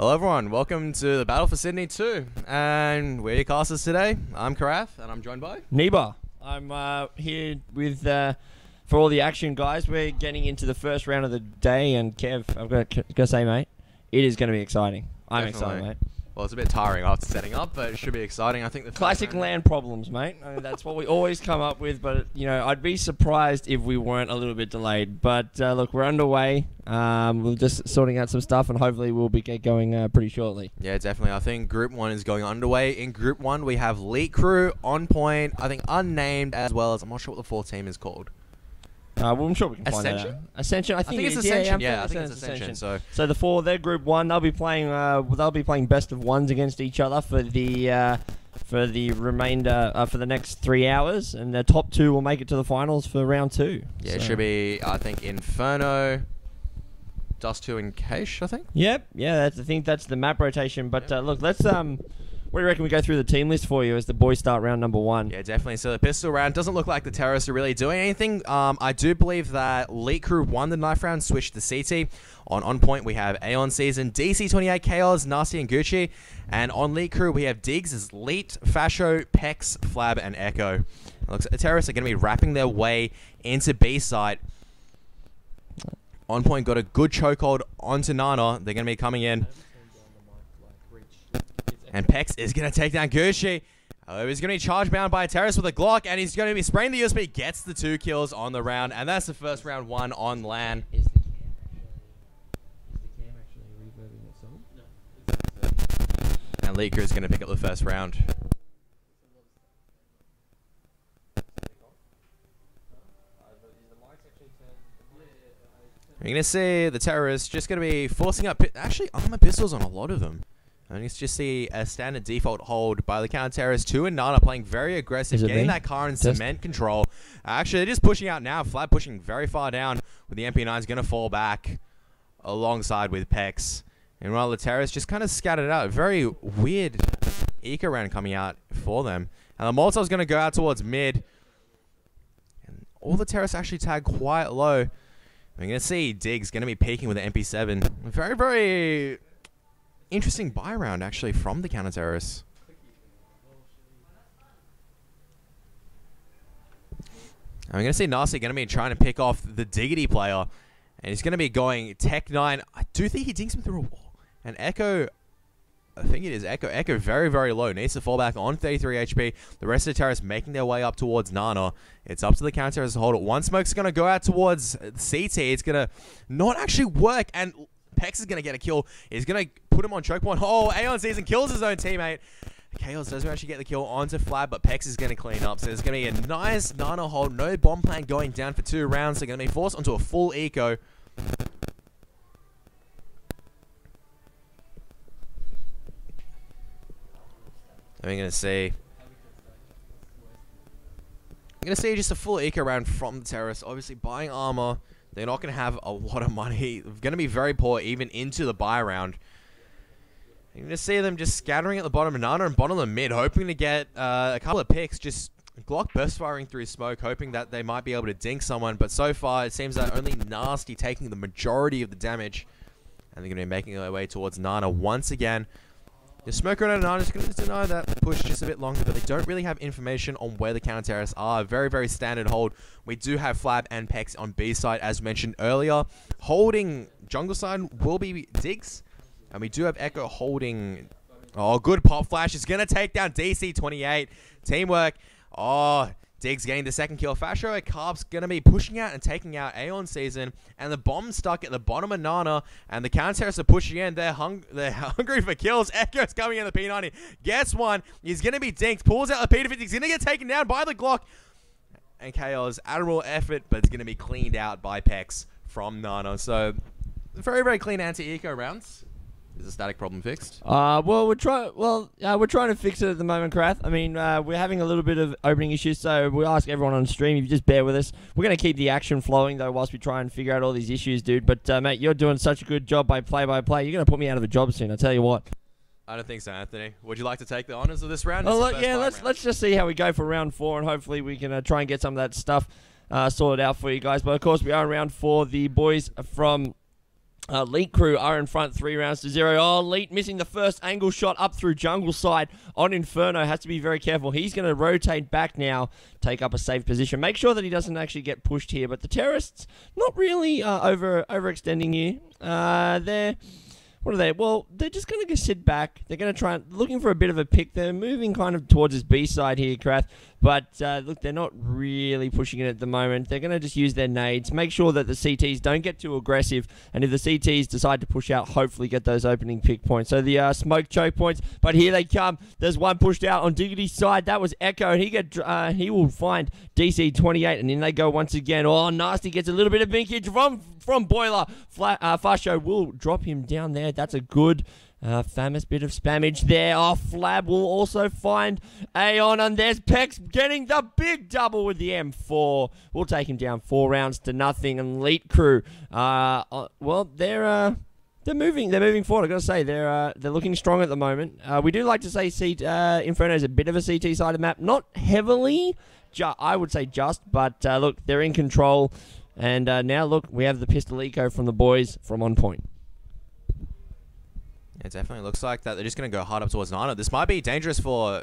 Hello everyone, welcome to the Battle for Sydney 2, and we're your casters today. I'm Karath, and I'm joined by... Neba. I'm here with, for all the action guys. We're getting into the first round of the day, and Kev, I've got to say, mate, it is going to be exciting. I'm excited, mate. Well, it's a bit tiring after setting up, but it should be exciting. I think the Classic land problems, mate. I mean, that's what we always come up with, but, you know, I'd be surprised if we weren't a little bit delayed. But, look, we're underway. We're just sorting out some stuff, and hopefully we'll be get going pretty shortly. Yeah, definitely. I think Group 1 is going underway. In Group 1, we have Elite Crew, On Point, I think unnamed, as well as, I'm not sure what the full team is called. Well, I'm sure we can find that out. Ascension, I think it's Ascension. Yeah, I think it's Ascension. So the four, they're Group 1. They'll be playing. They'll be playing best of ones against each other for the remainder for the next 3 hours, and the top two will make it to the finals for round 2. Yeah, it should be. I think Inferno, Dust 2, and Cache. I think. Yep. Yeah, I think that's the map rotation. But look, let's What do you reckon we go through the team list for you as the boys start round number 1? Yeah, definitely. So the pistol round doesn't look like the terrorists are really doing anything. I do believe that Elite Crew won the knife round, switched to CT. On Point, we have Aeon Season, DC28, Chaos, Nasty, and Gucci. And on Elite Crew, we have Diggs as Leet, Fasho, Pex, Flab, and Echo. It looks like the terrorists are going to be wrapping their way into B site. On Point got a good chokehold onto Nana. They're going to be coming in. And Pex is going to take down Gucci. He's going to be charge bound by a terrorist with a Glock, and he's going to be spraying the USB. Gets the 2 kills on the round, and that's the first round 1 on LAN. Is the cam actually reverbing itself? No. And Leaker is going to pick up the first round. You're going to see the terrorists just going to be forcing up actually armor pistols on a lot of them. And you just see a standard default hold by the counter-terrorists. 2 and Nana playing very aggressive, getting that car in cement control. Actually, they're just pushing out now. Flab pushing very far down, with the MP9 is going to fall back alongside with Pex. And while the terrorists just kind of scattered out. Very weird eco round coming out for them. And the Molotov's going to go out towards mid. And all the terrorists actually tag quite low. We're going to see Diggs going to be peeking with the MP7. Very, very... interesting buy round, actually, from the counter-terrorists. I'm going to see Nasty going to be trying to pick off the Diggity player. And he's going to be going Tech 9. I do think he dinks him through a wall. And Echo, I think it is Echo. Echo very, very low. Needs to fall back on 33 HP. The rest of the terrorists making their way up towards Nana. It's up to the counter-terrorists to hold it. One smoke's going to go out towards CT. It's going to not actually work. And Pex is going to get a kill. He's going to put him on choke point. Oh, Aeon Season kills his own teammate. Chaos doesn't actually get the kill onto Flab, but Pex is going to clean up. So there's going to be a nice Nana hold. No bomb plan going down for 2 rounds. They're going to be forced onto a full eco. And we're going to see... I'm going to see just a full eco round from the terrorists. Obviously buying armor. They're not going to have a lot of money. They're going to be very poor even into the buy round. You're going to see them just scattering at the bottom of Nana and bottom of the mid, hoping to get a couple of picks. Just Glock burst firing through smoke, hoping that they might be able to dink someone. But so far, it seems that only Nasty taking the majority of the damage. And they're going to be making their way towards Nana once again. The smoke around Nana is going to deny that push just a bit longer, but they don't really have information on where the counter-terrorists are. Very, very standard hold. We do have Flab and Pex on B side, as mentioned earlier. Holding jungle side will be Diggs. And we do have Echo holding... Oh, good pop flash. Is going to take down DC28. Teamwork. Oh, Diggs getting the second kill. Fasho and Carp's going to be pushing out and taking out Aeon Season. And the bomb stuck at the bottom of Nana. And the counter-terrorists are pushing in. They're hungry for kills. Echo's coming in the P90. Gets one. He's going to be dinked. Pulls out the P50. He's going to get taken down by the Glock. And Chaos, admirable effort, but it's going to be cleaned out by Pex from Nana. So, very, very clean anti-eco rounds. Is the static problem fixed? Well, we're trying to fix it at the moment, Karath. I mean, we're having a little bit of opening issues, so we'll ask everyone on stream if you just bear with us. We're going to keep the action flowing, though, whilst we try and figure out all these issues, dude. But, mate, you're doing such a good job by play-by-play. You're going to put me out of a job soon, I tell you what. I don't think so, Anthony. Would you like to take the honors of this round? Oh, look, yeah, let's just see how we go for round 4, and hopefully we can try and get some of that stuff sorted out for you guys. But, of course, we are in round 4. The boys from Elite Crew are in front 3-0. Oh, Elite missing the first angle shot up through jungle side on Inferno. Has to be very careful. He's going to rotate back now, take up a safe position. Make sure that he doesn't actually get pushed here. But the Terrorists, not really overextending here. What are they? Well, they're just going to sit back. They're going to try looking for a bit of a pick. They're moving kind of towards his B side here, Krath. But look, they're not really pushing it at the moment. They're going to just use their nades. Make sure that the CTs don't get too aggressive. And if the CTs decide to push out, hopefully get those opening pick points. So the smoke choke points. But here they come. There's one pushed out on Diggity's side. That was Echo. And he will find DC-28. And in they go once again. Oh, Nasty gets a little bit of binkage from Boiler. Fasho will drop him down there. That's a good famous bit of spammage there. Oh, Flab will also find Aeon, and there's Pex getting the big double with the M4. We'll take him down 4-0. And Elite Crew, well, they're moving. They're moving forward. I gotta say, they're looking strong at the moment. We do like to say Inferno is a bit of a CT sided map, not heavily. I would say just, but look, they're in control. And now look, we have the pistol eco from the boys from On Point. It definitely looks like that they're just going to go hard up towards Nana. This might be dangerous for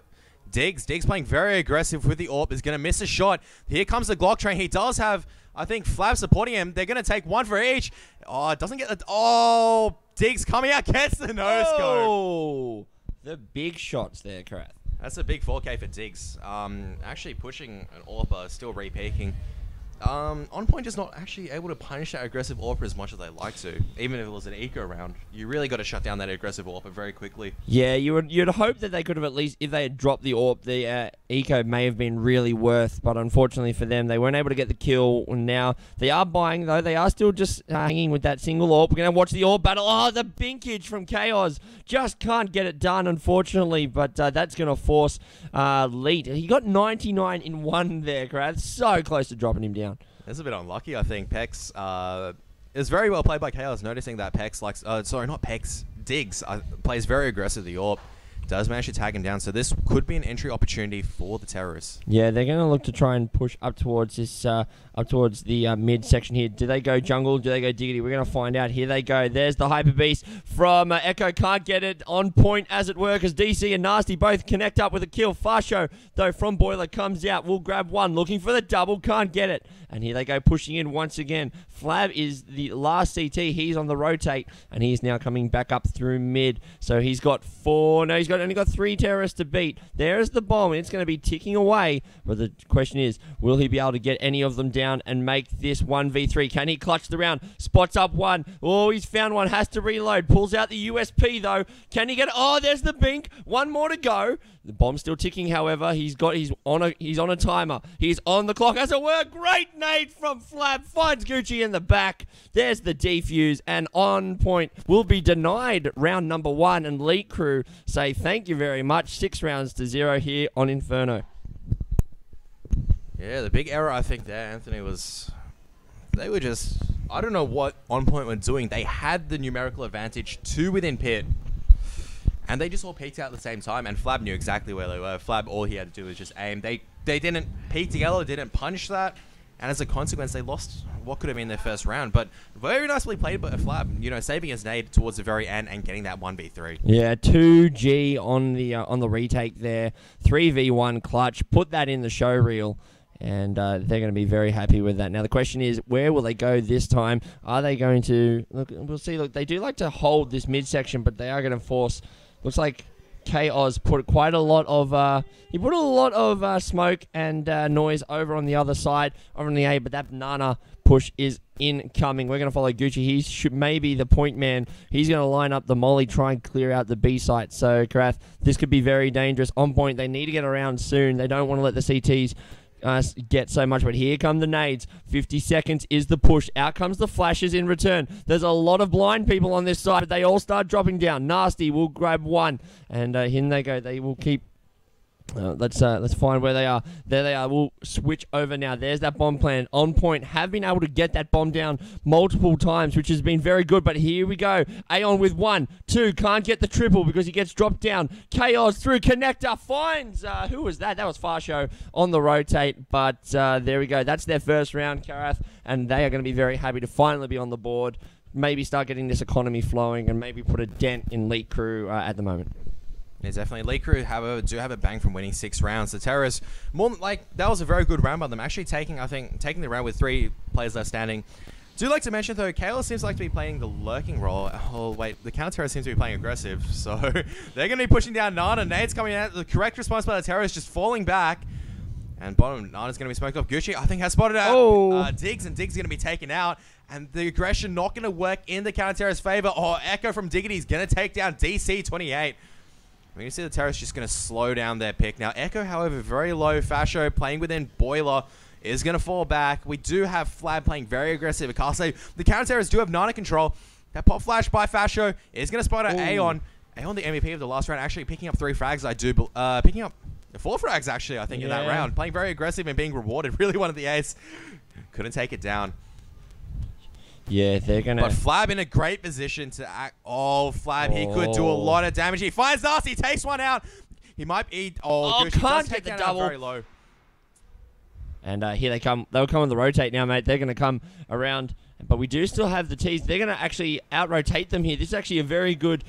Diggs. Diggs playing very aggressive with the AWP. Is going to miss a shot. Here comes the Glock train. He does have, I think, Flab supporting him. They're going to take one for each. Oh, it doesn't get the... Oh, Diggs coming out, gets the no-scope. Oh, the big shots there, Karat. That's a big 4K for Diggs. Actually pushing an AWP, still re-peaking. On Point just not actually able to punish that aggressive AWP as much as they like to. Even if it was an eco round, you really got to shut down that aggressive AWP very quickly. Yeah, you'd hope that they could have at least, if they had dropped the AWP, the eco may have been really worth. But unfortunately for them, they weren't able to get the kill. And now they are buying, though. They are still just hanging with that single AWP. We're going to watch the AWP battle. Oh, the binkage from Chaos. Just can't get it done, unfortunately. But that's going to force Lead. He got 99 in one there, Krath. So close to dropping him down. It's a bit unlucky, I think. Pex is very well played by Chaos, noticing that Pex likes... sorry, not Pex. Diggs plays very aggressive the AWP. Does manage to tag him down, so this could be an entry opportunity for the Terrorists. Yeah, they're going to look to try and push up towards this, up towards the mid section here. Do they go jungle? Do they go Diggity? We're going to find out. Here they go. There's the Hyper Beast from Echo. Can't get it on point, as it were, because DC and Nasty both connect up with a kill. Fasho, though, from Boiler comes out. Will grab one, looking for the double. Can't get it. And here they go, pushing in once again. Flab is the last CT. He's on the rotate, and he's now coming back up through mid. So he's got four. No, he's only got 3 Terrorists to beat. There's the bomb, and it's going to be ticking away. But the question is, will he be able to get any of them down and make this 1v3? Can he clutch the round? Spots up one. Oh, he's found one. Has to reload. Pulls out the USP, though. Can he get it? Oh, there's the bink. One more to go. The bomb's still ticking, however. He's on a timer. He's on the clock, as it were. Great nade from Flab. Finds Gucci in the back. There's the defuse, and On Point will be denied round number 1. And Elite Crew say thank you very much. 6-0 here on Inferno. Yeah, the big error I think there, Anthony, was they were just... I don't know what On Point were doing. They had the numerical advantage 2 within pit. And they just all peeked out at the same time, and Flab knew exactly where they were. Flab, all he had to do was just aim. They didn't peek together, didn't punish that, and as a consequence, they lost what could have been their first round. But very nicely played by Flab, you know, saving his nade towards the very end and getting that 1v3. Yeah, 2G on the retake there, 3v1 clutch. Put that in the show reel. And they're going to be very happy with that. Now, the question is, where will they go this time? Are they going to... Look, we'll see. Look, they do like to hold this midsection, but they are going to force... Looks like Chaos put quite a lot of... he put a lot of smoke and noise over on the other side, over on the A, but that banana push is incoming. We're going to follow Gucci. He should maybe the point man. He's going to line up the molly, try and clear out the B site. So, Karath, this could be very dangerous. On Point, they need to get around soon. They don't want to let the CTs... get so much, but here come the nades. 50 seconds is the push. Out comes the flashes in return. There's a lot of blind people on this side, but they all start dropping down. Nasty will grab one, and in they go. They will keep... let's find where they are. There they are. We'll switch over now. There's that bomb plan. On Point have been able to get that bomb down multiple times, which has been very good. But here we go. Aeon with 1, 2. Can't get the triple because he gets dropped down. Chaos through connector finds... who was that? That was Farshow on the rotate. But there we go. That's their first round, Karath. And they are going to be very happy to finally be on the board. maybe start getting this economy flowing and maybe put a dent in Elite Crew at the moment. Yeah, definitely. Elite Crew do have a bang from winning 6 rounds. The Terrorists, that was a very good round by them. Actually taking the round with 3 players left standing. Do like to mention though, Chaos seems like to be playing the lurking role. Oh wait, the counter terrorist seems to be playing aggressive, so they're going to be pushing down Nana. Nade's coming out. The correct response by the terrorist just falling back. And bottom, Nana's going to be smoked off. Gucci, I think, has spotted out Diggs, and Diggs is going to be taken out. And the aggression not going to work in the counter terrorist's favor. Oh, Echo from Diggity is going to take down DC-28. We're going to see the terrorist just going to slow down their pick. Now, Echo, however, very low. Fasho playing within Boiler is going to fall back. We do have Flab playing very aggressive. Akase, the counter-terrorists do have Nana control. That pop flash by Fasho is going to spot out Aeon. Aeon, the MVP of the last round, actually picking up 3 frags, picking up 4 frags, actually, I think, in that round. Playing very aggressive and being rewarded. Really wanted the ace. Couldn't take it down. Yeah, they're going to... But Flab in a great position to act. Oh, Flab, he could do a lot of damage. He finds Nasty, takes one out. He might be... can't get the double. Very low. And here they come. They'll come on the rotate now, mate. They're going to come around. But we do still have the T's. They're going to actually out-rotate them here. This is actually a very good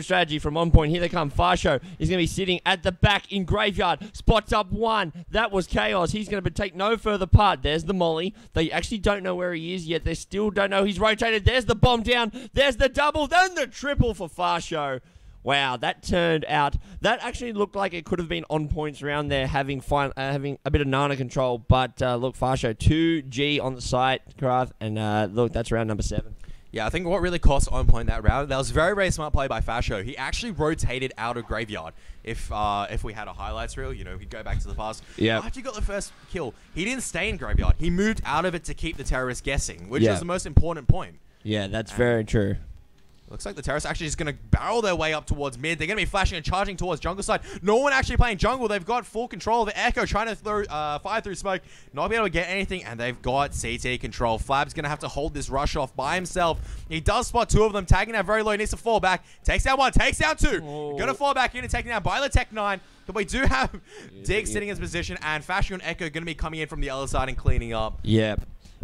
strategy from On Point. Here they come. Farsho is going to be sitting at the back in Graveyard. Spots up 1. That was Chaos. He's going to take no further part. There's the molly. They actually don't know where he is yet. They still don't know he's rotated. There's the bomb down. There's the double. Then the triple for Farsho. Wow, that turned out... That actually looked like it could have been On Point's round there, having a bit of Nana control. But look, Farsho, 2G on the site, Karath, and look, that's round number 7. Yeah, I think what really cost On Point that round, that was very, very smart play by Fasho. He actually rotated out of Graveyard. If we had a highlights reel, we'd go back to the past. Yeah. After he got the first kill, he didn't stay in Graveyard. He moved out of it to keep the terrorists guessing, which is the most important point. Yeah, that's very true. Looks like the terrorists actually just going to barrel their way up towards mid. They're going to be flashing and charging towards jungle side. No one actually playing jungle. They've got full control of Echo trying to fire through smoke. Not be able to get anything, and they've got CT control. Flab's going to have to hold this rush off by himself. He does spot 2 of them, tagging out very low. He needs to fall back. Takes down 1, takes down 2. Going to fall back in and taken down by the Tech 9. But we do have Dig sitting in his position, and Fashion and Echo going to be coming in from the other side and cleaning up. Yeah.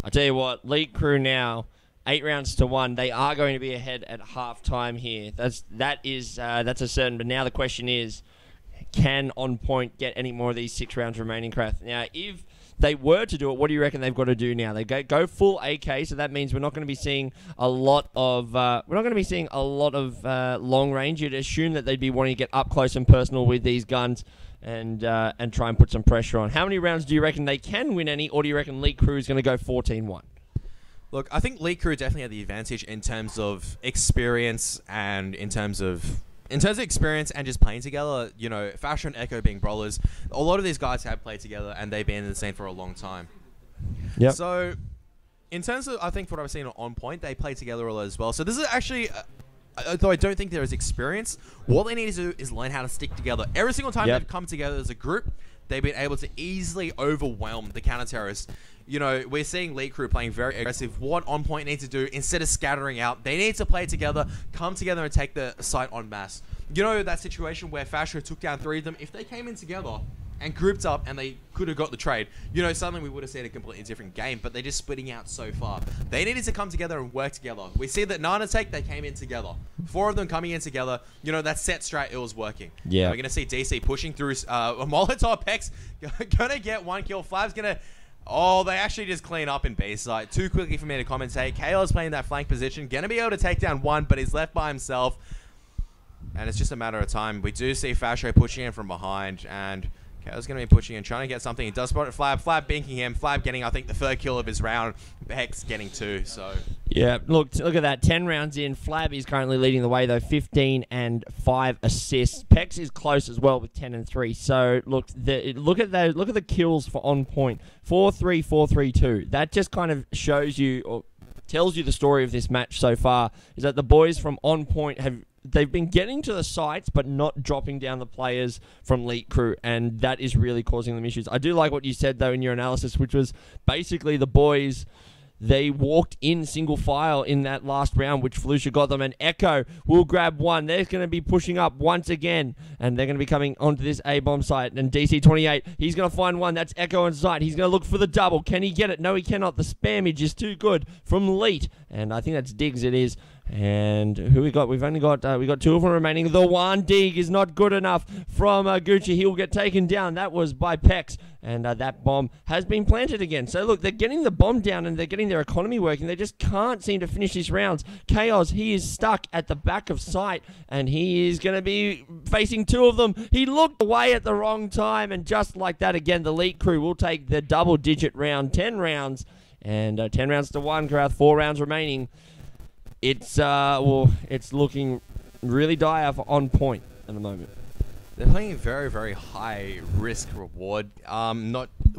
I tell you what, Elite Crew now... 8 rounds to 1. They are going to be ahead at halftime here. That's a certain. But now the question is, can On Point get any more of these 6 rounds remaining, Krath? Now, if they were to do it, what do you reckon they've got to do now? They go full AK, so that means we're not going to be seeing a lot of long range. You'd assume that they'd be wanting to get up close and personal with these guns. And try and put some pressure on. How many rounds do you reckon they can win any, or do you reckon Elite Crew is going to go 14-1? Look, I think Elite Crew definitely had the advantage in terms of experience and in terms of experience and just playing together. Fashion and Echo being brawlers, a lot of these guys have played together and they've been in the scene for a long time. Yeah. So, in terms of, I think what I've seen On Point, they play together a lot as well. So this is actually, though I don't think there is experience, what they need to do is learn how to stick together. Every single time they've come together as a group, they've been able to easily overwhelm the counter-terrorists. We're seeing Elite Crew playing very aggressive. What On Point needs to do, instead of scattering out, they need to play together, come together and take the site en masse. That situation where Fasho took down 3 of them, if they came in together and grouped up and they could have got the trade, suddenly we would have seen a completely different game, but they're just splitting out so far. They needed to come together and work together. We see that Nana Take, they came in together. 4 of them coming in together. That set strat, it was working. Yeah. We're going to see DC pushing through a Molotov Pex, going to get 1 kill. Flab's going to... Oh, they actually just clean up in B side. Too quickly for me to commentate. KO's playing that flank position. Going to be able to take down 1, but he's left by himself. And it's just a matter of time. We do see Fasho pushing in from behind. And KO's going to be pushing in, trying to get something. He does spot it. Flab binking him. Flab getting, I think, the 3rd kill of his round. Hex getting 2, so... Yeah, look at that. 10 rounds in. Flab is currently leading the way, though. 15 and 5 assists. Pex is close as well with 10 and 3. So, look at the kills for On Point. 4-3, 4-3-2. That just kind of shows you, or tells you the story of this match so far, is that the boys from On Point they've been getting to the sites, but not dropping down the players from Elite Crew, and that is really causing them issues. I do like what you said, though, in your analysis, which was basically the boys... They walked in single file in that last round, which Felucia got them, and Echo will grab 1. They're going to be pushing up once again, and they're going to be coming onto this A-bomb site, and DC-28, he's going to find 1. That's Echo on site. He's going to look for the double. Can he get it? No, he cannot. The spammage is too good from Elite, and I think that's Diggs it is. And who we got? We've only got we got 2 of them remaining. The one dig is not good enough from Gucci. He will get taken down. That was by Pex, and that bomb has been planted again. So look, they're getting the bomb down and they're getting their economy working. They just can't seem to finish these rounds. Chaos, he is stuck at the back of sight, and he is going to be facing 2 of them. He looked away at the wrong time, and just like that again, the Elite Crew will take the double-digit round, 10 rounds, and 10 rounds to 1. Karath, 4 rounds remaining. It's it's looking really dire for On Point at the moment. They're playing very, very high risk reward.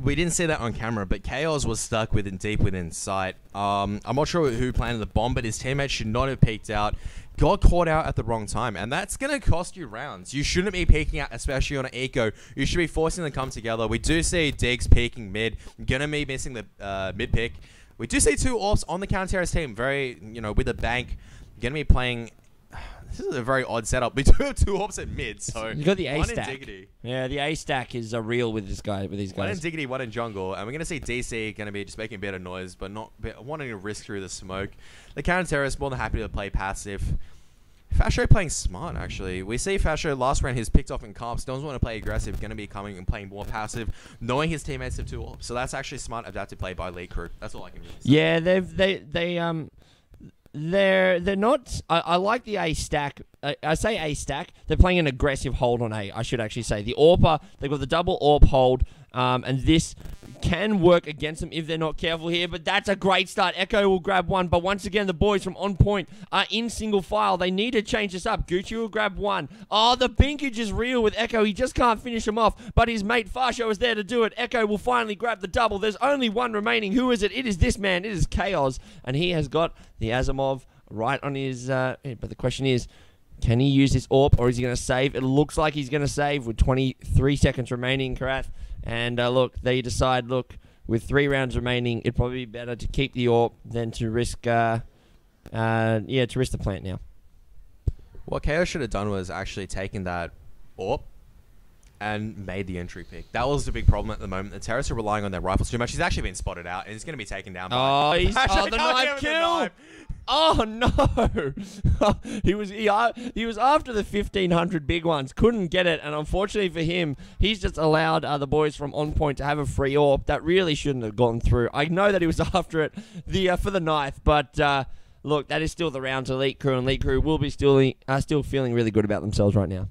We didn't see that on camera, but Chaos was stuck deep within sight. I'm not sure who planted the bomb, but his teammates should not have peeked out. Got caught out at the wrong time, and that's gonna cost you rounds. You shouldn't be peeking out, especially on an eco. You should be forcing them to come together. We do see Diggs peeking mid, gonna be missing the mid pick. We do see 2 AWPs on the counter-terrorist team, very, with a bank. Gonna be playing. This is a very odd setup. We do have 2 AWPs at mid, so you got the A stack. Diggity. Yeah, the A stack is real with these guys. One in Diggity, one in jungle, and we're gonna see DC gonna be just making a bit of noise, but not wanting to risk through the smoke. The counter-terrorist more than happy to play passive. Fasho playing smart, actually. We see Fasho last round, he's picked off in comps. Doesn't want to play aggressive, going to be coming and playing more passive, knowing his teammates have 2 AWPs. So that's actually smart adaptive play by Elite Crew. That's all I can really say. Yeah, they're not. I like the A stack. I say A stack. They're playing an aggressive hold on A. I should actually say the AWPer. They've got the double AWP hold, and this can work against them if they're not careful here. But that's a great start. Echo will grab 1, but once again, the boys from On Point are in single file. They need to change this up. Gucci will grab 1. Oh, the binkage is real with Echo. He just can't finish him off, but his mate Fasho is there to do it. Echo will finally grab the double. There's only 1 remaining. Who is it? It is this man. It is Chaos, and he has got the Asimov right on his head. But the question is, can he use his AWP, or is he going to save? It looks like he's going to save with 23 seconds remaining, Karath. And look, they decide, with 3 rounds remaining, it'd probably be better to keep the AWP than to risk, to risk the plant now. What Chaos should have done was actually taken that AWP and made the entry pick. That was the big problem at the moment. The terrorists are relying on their rifles too much. He's actually been spotted out, and he's going to be taken down by... The knife kill! Oh, no! he was after the 1,500 big ones. Couldn't get it, and unfortunately for him, he's just allowed the boys from On Point to have a free AWP. That really shouldn't have gone through. I know that he was after it for the knife, but... look, that is still the round to Elite Crew, and Elite Crew will be still feeling really good about themselves right now.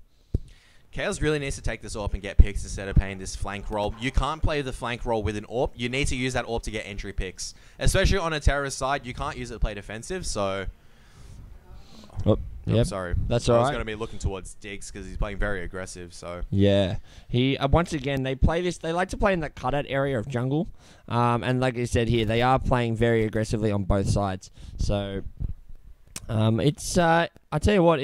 Chaos really needs to take this AWP and get picks instead of playing this flank role. You can't play the flank role with an AWP. You need to use that AWP to get entry picks. Especially on a terrorist side, you can't use it to play defensive, so... Oh, yep. Sorry. That's all right. I was going to be looking towards Diggs because he's playing very aggressive, so... Yeah. He once again, they like to play in the cutout area of jungle. And like I said here, they are playing very aggressively on both sides. So, it's... I tell you what,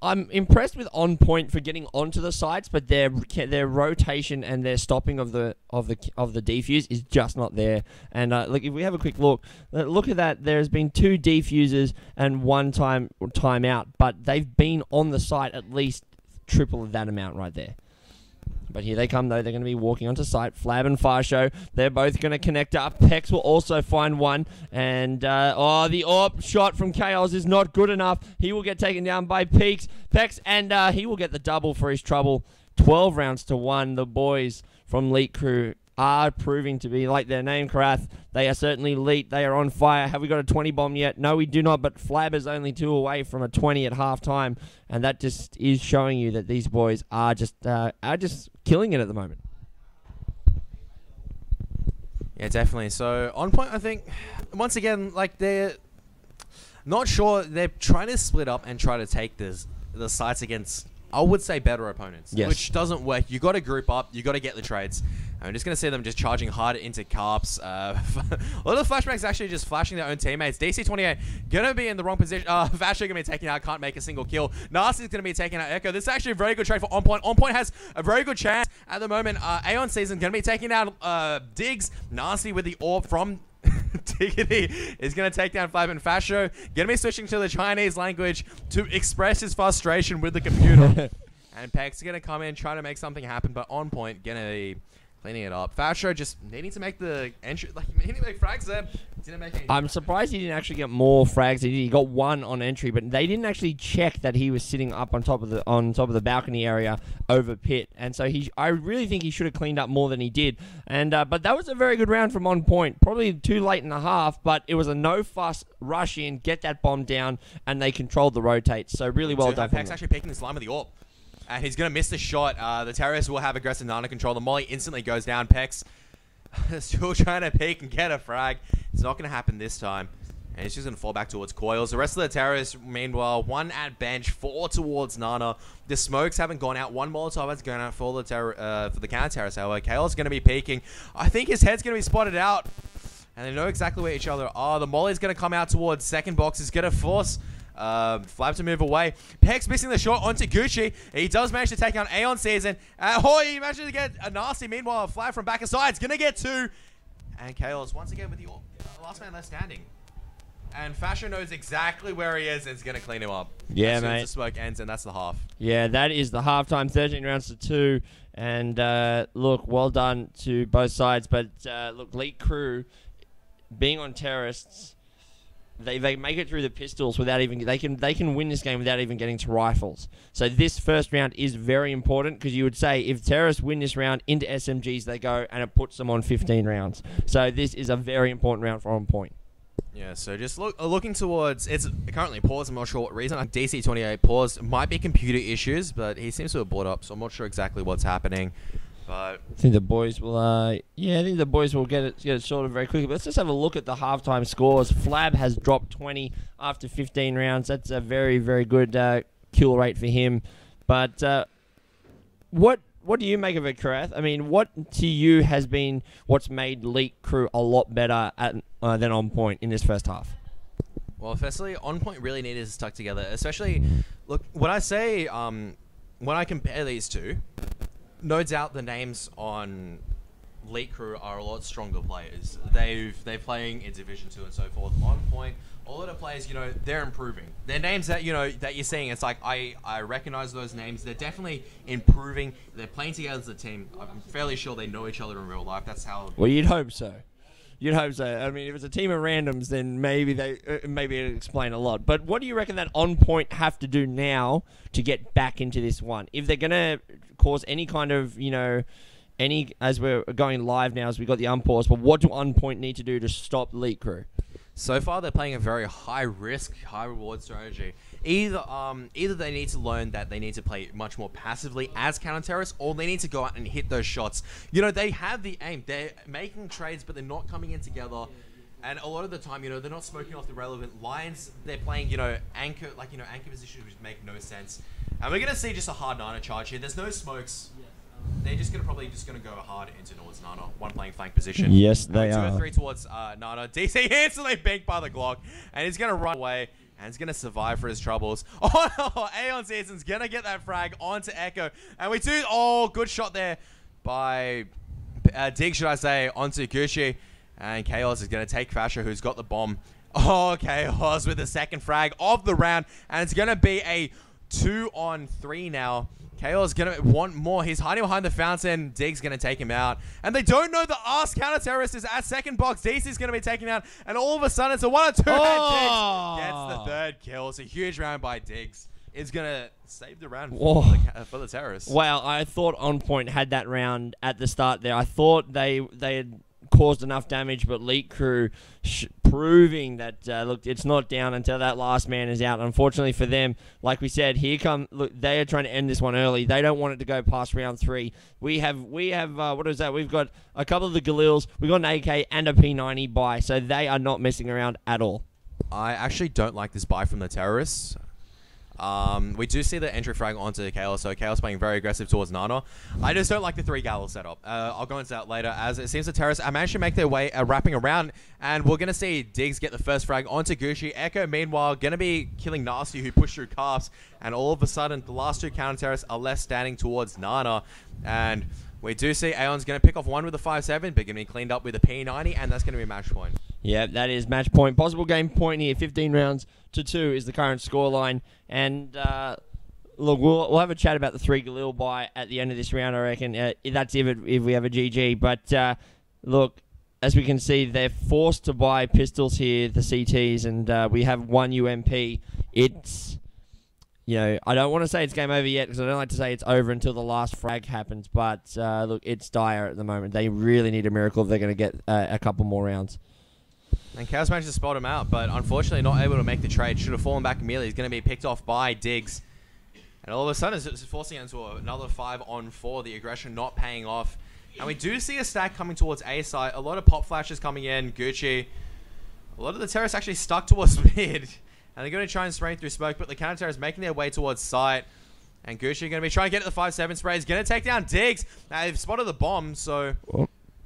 I'm impressed with On Point for getting onto the sites, but their rotation and their stopping of the defuse is just not there. And look, if we have a quick look at that. There's been 2 defuses and 1 timeout, but they've been on the site at least triple of that amount right there. But here they come, though. They're going to be walking onto site. Flab and Fasho, they're both going to connect up. Pex will also find 1. And, the AWP shot from Chaos is not good enough. He will get taken down by Pex, and he will get the double for his trouble. 12 rounds to 1. The boys from Elite Crew are proving to be like their name, Karath. They are certainly elite. They are on fire. Have we got a 20 bomb yet? No, we do not, but Flab is only 2 away from a 20 at halftime, and that just is showing you that these boys are just killing it at the moment. Yeah, definitely. So, On Point, I think, once again, they're not sure. They're trying to split up and try to take the sites against, I would say, better opponents, yes. Which doesn't work. You got to group up. You got to get the trades. I'm just going to see them just charging hard into carps. A lot of the flashbacks actually just flashing their own teammates. DC28 going to be in the wrong position. Fasho going to be taken out. Can't make a single kill. Nasty's going to be taking out Echo. This is actually a very good trade for On Point. On Point has a very good chance at the moment. Aeon Season going to be taking out Diggs. Nasty with the AWP from... Diggity is going to take down Flab and Fasho. Going to be switching to the Chinese language to express his frustration with the computer. And Peck's going to come in, try to make something happen, but On Point going to be cleaning it up. Fasher just needing to make the entry, like needing to make frags there. Didn't make any. I'm surprised he didn't actually get more frags. He got one on entry, but they didn't actually check that he was sitting up on top of the balcony area over pit. And so I really think he should have cleaned up more than he did. And but that was a very good round from On Point. Probably too late in the half, but it was a no fuss rush in, get that bomb down, and they controlled the rotates. So really well done. Pex actually picking this line with the AWP. And he's going to miss the shot. The terrorist will have aggressive Nana control. The molly instantly goes down. Pex still trying to peek and get a frag. It's not going to happen this time. And he's just going to fall back towards Coils. The rest of the terrorists, meanwhile, 1 at bench, 4 towards Nana. The smokes haven't gone out. 1 Molotov has gone out for the counter-terrorist. However, Chaos is going to be peeking. I think his head's going to be spotted out. And they know exactly where each other are. The molly's going to come out towards second box. He's going to force Flab to move away. Pex missing the shot onto Gucci. He does manage to take down Aeon Season. He manages to get a nasty. Meanwhile, Flab from back aside is going to get 2. And Chaos once again with the last man left standing. And Fasher knows exactly where he is and is going to clean him up. Yeah, as soon mate. as the smoke ends, and that's the half. Yeah, that is the halftime, 13 rounds to 2. And look, well done to both sides. But look, Elite Crew being on terrorists, they make it through the pistols without even they can win this game without even getting to rifles. So this first round is very important because you would say if terrorists win this round into SMGs they go and it puts them on 15 rounds. So this is a very important round for On Point. Yeah, so just looking towards, it's currently paused. I'm not sure what reason. DC28 paused. Might be computer issues, but he seems to have brought up, so I'm not sure exactly what's happening. But I think the boys will. I think the boys will get it sorted very quickly. But let's just have a look at the halftime scores. Flab has dropped 20 after 15 rounds. That's a very, very good kill rate for him. But what do you make of it, Karath? I mean, what to you has been what's made Elite Crew a lot better than On Point in this first half? Well, firstly, On Point really needed to stuck together. Especially, look, when I say when I compare these two. No doubt the names on Elite Crew are a lot stronger players. They're playing in Division 2 and so forth. On Point, all of the players, they're improving. They're names that, that you're seeing. It's like, I recognize those names. They're definitely improving. They're playing together as a team. I'm fairly sure they know each other in real life. That's how... Well, you'd hope so. You'd hope so. I mean, if it's a team of randoms, then maybe it'd explain a lot. But what do you reckon that On Point have to do now to get back into this one? If they're going to cause any kind of, as we're going live now, as we got the unpause, but what do On Point need to do to stop Elite Crew? So far, they're playing a very high-risk, high-reward strategy. Either they need to learn that they need to play much more passively as counter-terrorists, or they need to go out and hit those shots. They have the aim. They're making trades, but they're not coming in together. And a lot of the time, they're not smoking off the relevant lines. They're playing, anchor positions which make no sense. And we're going to see just a hard Nana charge here. There's no smokes. They're just probably going to go hard into towards Nana. One playing flank position. Yes, they are. 2 or 3 towards Nana. DC instantly banked by the Glock. And he's going to run away. And he's going to survive for his troubles. Oh, Aeon Season's going to get that frag onto Echo. And we do... Oh, good shot there by Dig, should I say, onto Gucci. And Chaos is going to take Fasher, who's got the bomb. Oh, Chaos with the second frag of the round. And it's going to be a 2-on-3 now. Chaos is going to want more. He's hiding behind the fountain. Dig's going to take him out. And they don't know the arse counter-terrorist is at second box. DC's going to be taken out. And all of a sudden, it's a 1-on-2. And Diggs gets the third kill. It's a huge round by Diggs. It's going to save the round for the terrorists. Wow, I thought On Point had that round at the start there. I thought they had caused enough damage, but Elite Crew proving that look, it's not down until that last man is out. Unfortunately for them, like we said, look, they are trying to end this one early. They don't want it to go past round 3. We have what is that? We've got a couple of the Galils, we've got an AK and a P90 buy, so they are not messing around at all. I actually don't like this buy from the terrorists. We do see the entry frag onto Chaos, so Chaos playing very aggressive towards Nana. I just don't like the 3 Galil setup. I'll go into that later, as it seems the terrorists managed to make their way wrapping around, and we're going to see Diggs get the first frag onto Gucci. Echo, meanwhile, going to be killing Nasty, who pushed through Calves, and all of a sudden, the last 2 counter-terrorists are left standing towards Nana, and we do see Aeon's going to pick off one with a 5-7, but going to be cleaned up with a P90, and that's going to be a match point. Yeah, that is match point. Possible game point here. 15 rounds to 2 is the current scoreline. And Look, we'll have a chat about the 3 Galil buy at the end of this round, I reckon. That's if we have a GG. But, look, as we can see, they're forced to buy pistols here, the CTs, and we have 1 UMP. It's, I don't want to say it's game over yet because I don't like to say it's over until the last frag happens. But, look, it's dire at the moment. They really need a miracle if they're going to get a couple more rounds. And Cows managed to spot him out, but unfortunately not able to make the trade. Should have fallen back immediately. He's going to be picked off by Diggs. And all of a sudden, it's forcing him into another 5-on-4. The aggression not paying off. And we do see a stack coming towards A side. A lot of pop flashes coming in. Gucci. A lot of the terrorists actually stuck towards mid. And they're going to try and spray through smoke, but the counter-terrorists making their way towards site. And Gucci going to be trying to get to the 5-7 spray. He's going to take down Diggs. Now, they've spotted the bomb, so...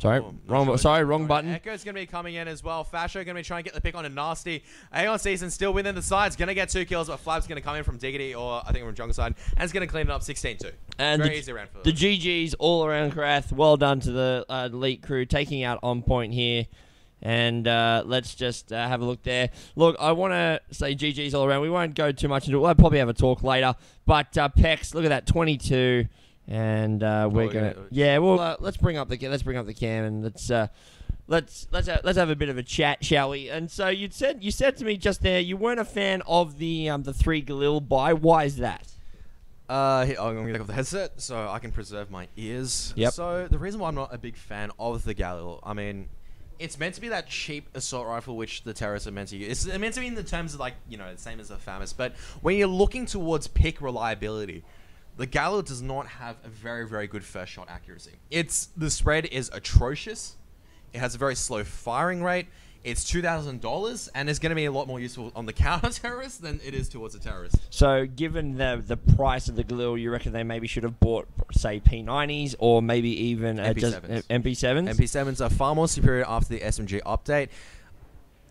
Wrong button. Echo's going to be coming in as well. Fasho going to be trying to get the pick on a Nasty. Aeon Season still within the sides. Going to get 2 kills, but Flab's going to come in from Diggity, or I think from jungle side, and it's going to clean it up 16-2. And very easy round for the them. GGs all around Karath. Well done to the elite crew taking out On Point here. And let's just have a look there. Look, I want to say GGs all around. We won't go too much into it. We'll probably have a talk later. But Pex, look at that, 22. And we're gonna, let's bring up the cam and let's have a bit of a chat, shall we? And so you said to me just there you weren't a fan of the 3 Galil buy. Why is that? I'm going to take off the headset so I can preserve my ears. Yep. So the reason why I'm not a big fan of the Galil, I mean, it's meant to be that cheap assault rifle which the terrorists are meant to use. It's meant to be in the terms of the same as the FAMAS. But when you're looking towards pick reliability, the Galil does not have a very, very good first shot accuracy. The spread is atrocious. It has a very slow firing rate. It's $2,000, and it's going to be a lot more useful on the counter-terrorist than it is towards a terrorist. So, given the price of the Galil, you reckon they maybe should have bought, say, P90s, or maybe even MP7s. MP7s? MP7s are far more superior after the SMG update.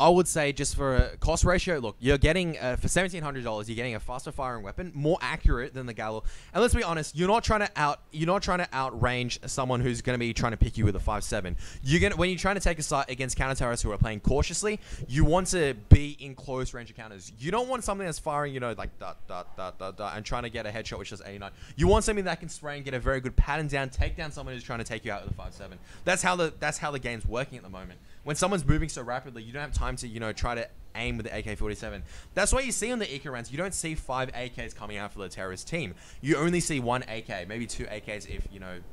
I would say just for a cost ratio, look, you're getting, for $1,700, you're getting a faster firing weapon, more accurate than the Galil. And let's be honest, you're not trying to outrange someone who's going to be trying to pick you with a 5.7. When you're trying to take a side against counter-terrorists who are playing cautiously, you want to be in close range encounters. You don't want something that's firing, like and trying to get a headshot which does 89. You want something that can spray and get a very good pattern down, take down someone who's trying to take you out with a 5.7. That's how the game's working at the moment. When someone's moving so rapidly, you don't have time to, try to aim with the AK-47. That's why you see on the Eco rounds, you don't see 5 AKs coming out for the terrorist team. You only see 1 AK, maybe 2 AKs if,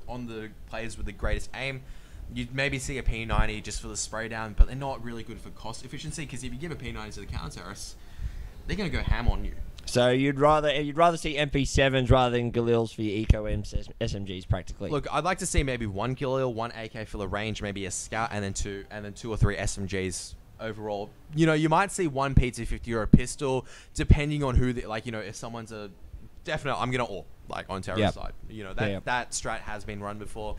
on the players with the greatest aim. You'd maybe see a P90 just for the spray down, but they're not really good for cost efficiency, because if you give a P90 to the counter-terrorists, they're going to go ham on you. So you'd rather see MP7s rather than Galils for your Eco SMGs practically. Look, I'd like to see maybe 1 Galil, 1 AK for the range, maybe a scout, and then 2 or 3 SMGs overall. You might see 1 P250 or a pistol, depending on who if someone's a definite, I'm gonna all on terrorist side. That strat has been run before.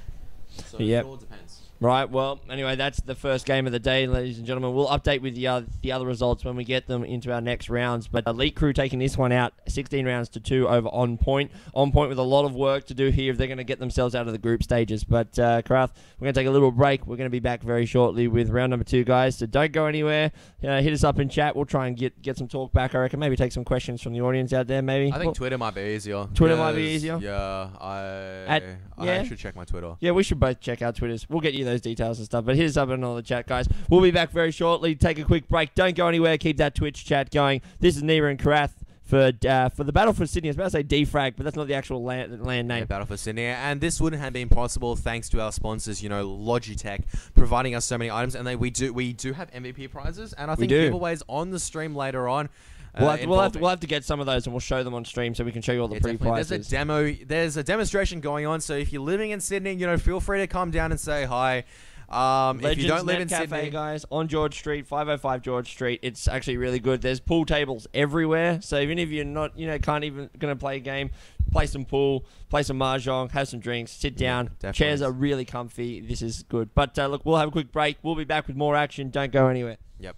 So it all depends. Right, well, anyway, that's the first game of the day, ladies and gentlemen. We'll update with the other results when we get them into our next rounds. But Elite Crew taking this one out, 16 rounds to 2 over On Point. On Point with a lot of work to do here if they're going to get themselves out of the group stages. But, Karath, we're going to take a little break. We're going to be back very shortly with round number 2, guys. So don't go anywhere. Hit us up in chat. We'll try and get some talk back, I reckon. Maybe take some questions from the audience out there, maybe. I think Twitter might be easier. Twitter might be easier? Yeah, I should check my Twitter. Yeah, we should both check our Twitters. We'll get you those details and stuff. But hit us up in all the chat, guys. We'll be back very shortly. Take a quick break. Don't go anywhere. Keep that Twitch chat going. This is Nira and Karath for the Battle for Sydney. I was about to say defrag, but that's not the actual land name. Yeah, Battle for Sydney. And this wouldn't have been possible thanks to our sponsors, Logitech, providing us so many items. And we do have MVP prizes. And I think giveaways on the stream later on. We'll have to get some of those and we'll show them on stream so we can show you all the pretty prizes. There's a demonstration going on. So if you're living in Sydney, feel free to come down and say hi. If you don't live in Cafe, Sydney, guys, on George Street, 505 George Street, it's actually really good. There's pool tables everywhere, so even if you're not, can't even gonna play a game, play some pool, play some mahjong, have some drinks, sit down. Chairs are really comfy. This is good. But look, we'll have a quick break. We'll be back with more action. Don't go anywhere. Yep.